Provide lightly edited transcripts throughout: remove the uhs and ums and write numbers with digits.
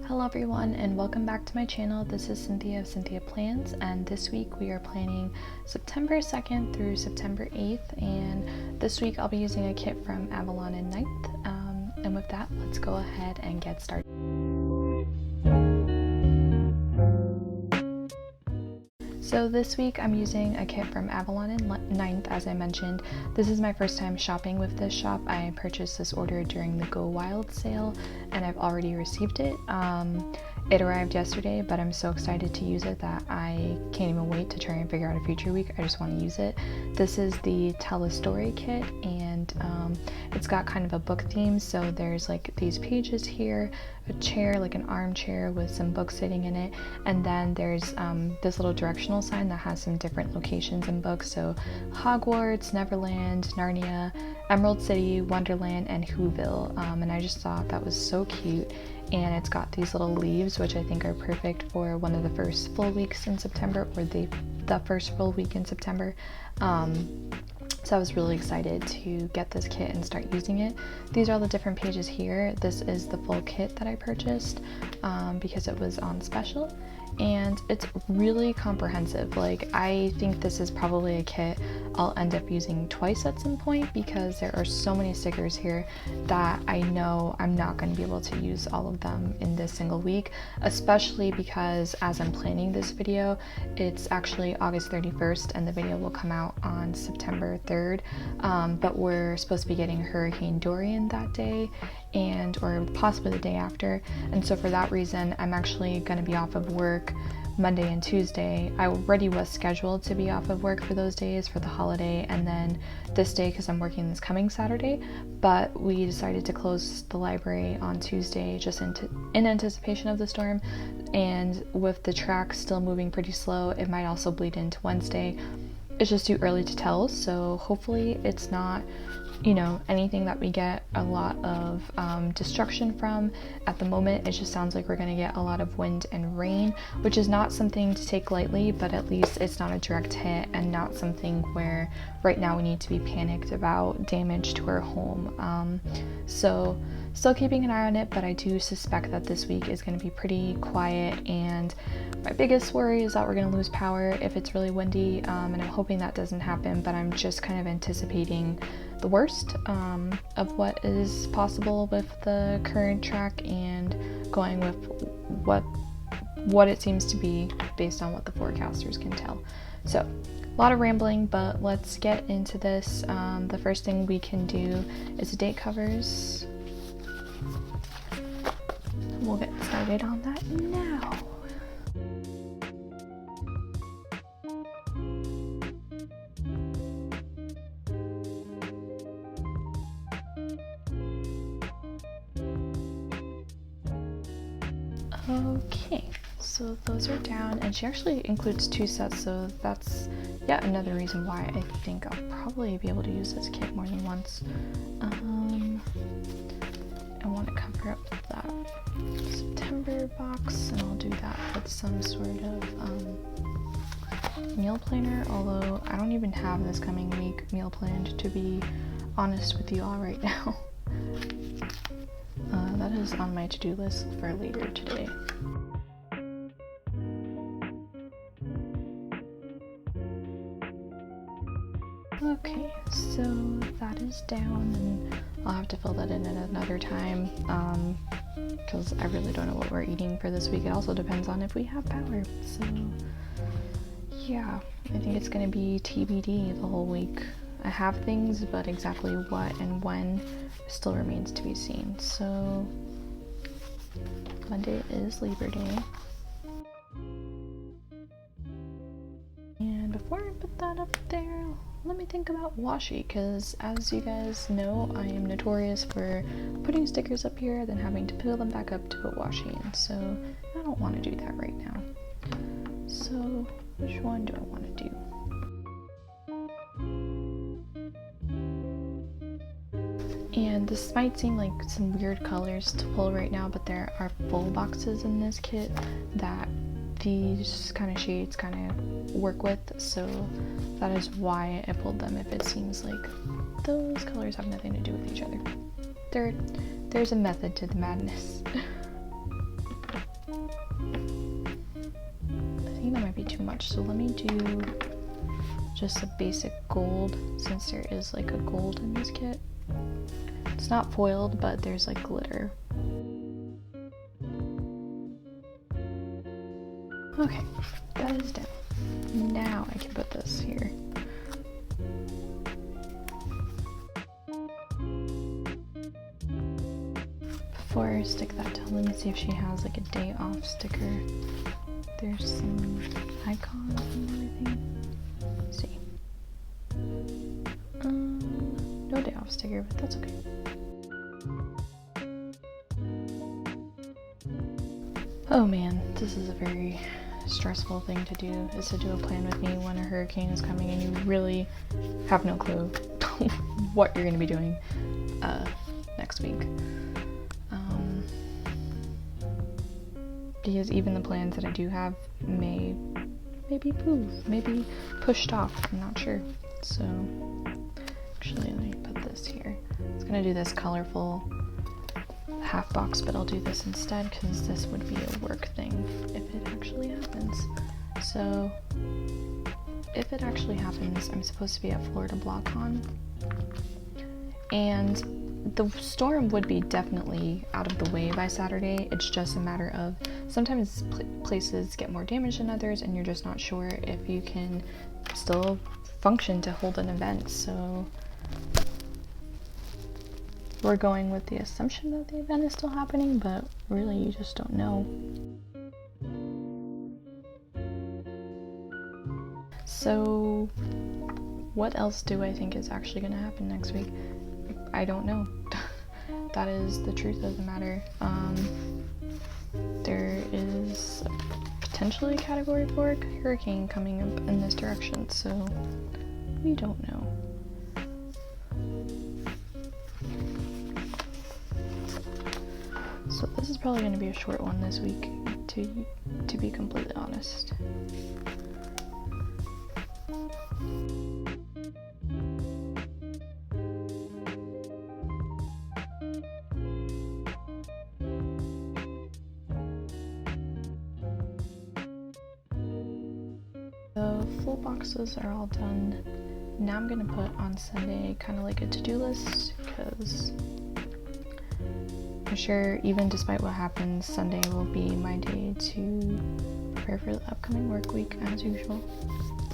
Hello everyone and welcome back to my channel. This is Cynthia of Cynthia Plans, and this week we are planning September 2nd through September 8th, and this week I'll be using a kit from Avalon Ninth. And with that, let's go ahead and get started. So this week I'm using a kit from Avalon Ninth, as I mentioned. This is my first time shopping with this shop. I purchased this order during the Go Wild sale and I've already received it. It arrived yesterday, but I'm so excited to use it that I can't even wait to try and figure out a future week. I just want to use it. This is the Tell a Story kit, and it's got kind of a book theme. So there's like these pages here, a chair, like an armchair with some books sitting in it, and then there's this little directional sign that has some different locations and books. So Hogwarts, Neverland, Narnia, Emerald City, Wonderland, and Whoville. And I just thought that was so cute. And it's got these little leaves, which I think are perfect for one of the first full weeks in September, or the first full week in September. So I was really excited to get this kit and start using it. These are all the different pages here. This is the full kit that I purchased because it was on special, and it's really comprehensive. Like, I think this is probably a kit I'll end up using twice at some point because there are so many stickers here that I know I'm not going to be able to use all of them in this single week, especially because as I'm planning this video, it's actually August 31st and the video will come out on September 3rd, but we're supposed to be getting Hurricane Dorian that day, or possibly the day after, and so for that reason I'm actually going to be off of work Monday and Tuesday. I already was scheduled to be off of work for those days for the holiday, and then this day because I'm working this coming Saturday, but we decided to close the library on Tuesday just in anticipation of the storm, and with the track still moving pretty slow, it might also bleed into Wednesday. It's just too early to tell, so hopefully it's not, anything that we get a lot of destruction from. At the moment, it just sounds like we're going to get a lot of wind and rain, which is not something to take lightly, but at least it's not a direct hit and not something where right now we need to be panicked about damage to our home. So still keeping an eye on it, but I do suspect that this week is going to be pretty quiet, and my biggest worry is that we're going to lose power if it's really windy, and I'm hoping that doesn't happen, but I'm just kind of anticipating the worst of what is possible with the current track and going with what it seems to be based on what the forecasters can tell. So a lot of rambling, but let's get into this. The first thing we can do is date covers. We'll get started on that now. Okay, so those are down, and she actually includes 2 sets, so that's yet another reason why I think I'll probably be able to use this kit more than once. I want to cover up that September box, and I'll do that with some sort of meal planner, although I don't even have this coming week meal planned, to be honest with you all right now. That is on my to-do list for later today. Okay, so that is down, and I'll have to fill that in at another time because I really don't know what we're eating for this week. It also depends on if we have power, so yeah, I think it's going to be TBD the whole week. I have things, but exactly what and when still remains to be seen. So Monday is Labor Day. And before I put that up there, let me think about washi, because as you guys know, I am notorious for putting stickers up here, then having to peel them back up to put washi in. So I don't want to do that right now. So which one do I want to do? And this might seem like some weird colors to pull right now, but there are full boxes in this kit that these kind of shades kind of work with, so that is why I pulled them if it seems like those colors have nothing to do with each other. There's a method to the madness. much, so let me do just a basic gold, since there is like a gold in this kit. It's not foiled, but there's like glitter. Okay, that is down. Now I can put this here. Before I stick that down, let me see if she has like a day off sticker. There's some icons and everything. Let's see. No day off sticker, but that's okay. Oh man, this is a very stressful thing to do, is to do a plan with me when a hurricane is coming and you really have no clue what you're going to be doing next week. Because even the plans that I do have may be moved, maybe pushed off, I'm not sure. So actually let me put this here. I was gonna do this colorful half box, but I'll do this instead because this would be a work thing if it actually happens. So if it actually happens, I'm supposed to be at Florida BlockCon, and the storm would be definitely out of the way by Saturday. It's just a matter of sometimes places get more damage than others and you're just not sure if you can still function to hold an event. So we're going with the assumption that the event is still happening, but really you just don't know. So what else do I think is actually going to happen next week? I don't know. That is the truth of the matter. There is potentially a Category 4 hurricane coming up in this direction, so we don't know. So this is probably going to be a short one this week, to be completely honest. The full boxes are all done. Now I'm gonna put on Sunday kind of like a to-do list, because I'm sure even despite what happens, Sunday will be my day to prepare for the upcoming work week as usual.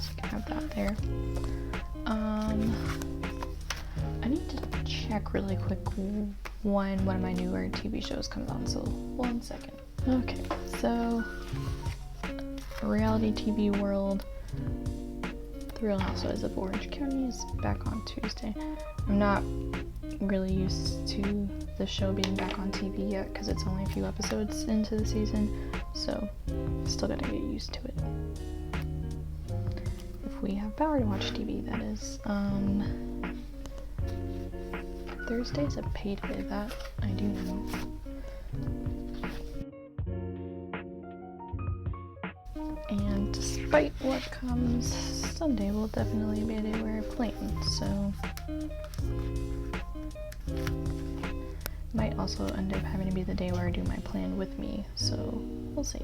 So I can have that there. I need to check really quick when one of my newer TV shows comes on, so 1 second. Okay, so reality TV world, The Real Housewives of Orange County is back on Tuesday. I'm not really used to the show being back on TV yet because it's only a few episodes into the season, so still gotta get used to it. If we have power to watch TV, that is. Thursday's a payday, that I do know. And despite what comes, Sunday will definitely be a day where I plan, so might also end up having to be the day where I do my plan with me, so we'll see.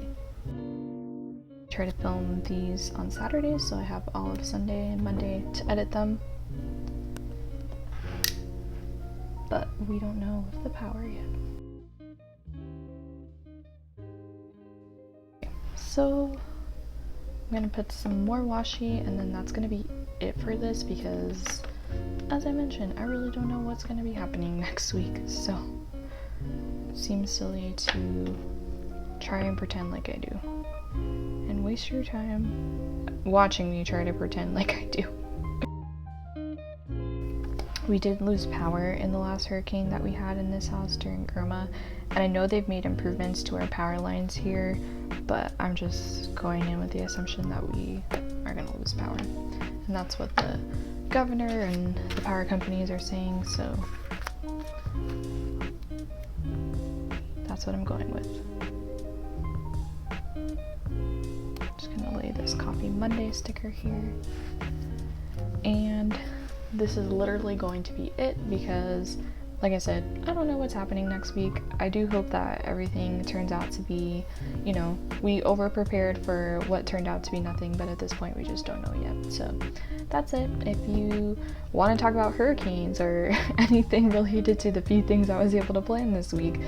Try to film these on Saturdays, so I have all of Sunday and Monday to edit them. But we don't know with the power yet. Okay, so I'm gonna put some more washi, and then that's gonna be it for this, because as I mentioned, I really don't know what's gonna be happening next week, so it seems silly to try and pretend like I do and waste your time watching me try to pretend like I do. We did lose power in the last hurricane that we had in this house during Irma, and I know they've made improvements to our power lines here, but I'm just going in with the assumption that we are going to lose power. And that's what the governor and the power companies are saying, so that's what I'm going with. Just going to lay this Coffee Monday sticker here. And this is literally going to be it, because like I said, I don't know what's happening next week. I do hope that everything turns out to be, you know, we over prepared for what turned out to be nothing, but at this point we just don't know yet. So that's it. If you want to talk about hurricanes or anything related to the few things I was able to plan this week,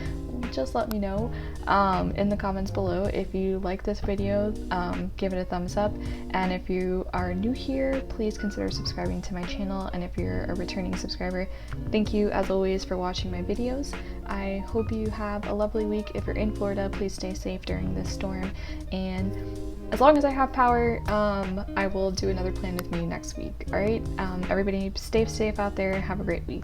just let me know in the comments below. If you like this video, give it a thumbs up, and if you are new here, please consider subscribing to my channel, and if you're a returning subscriber, thank you as always for watching my videos. I hope you have a lovely week. If you're in Florida, please stay safe during this storm, and as long as I have power, I will do another plan with me next week. All right, everybody stay safe out there. Have a great week.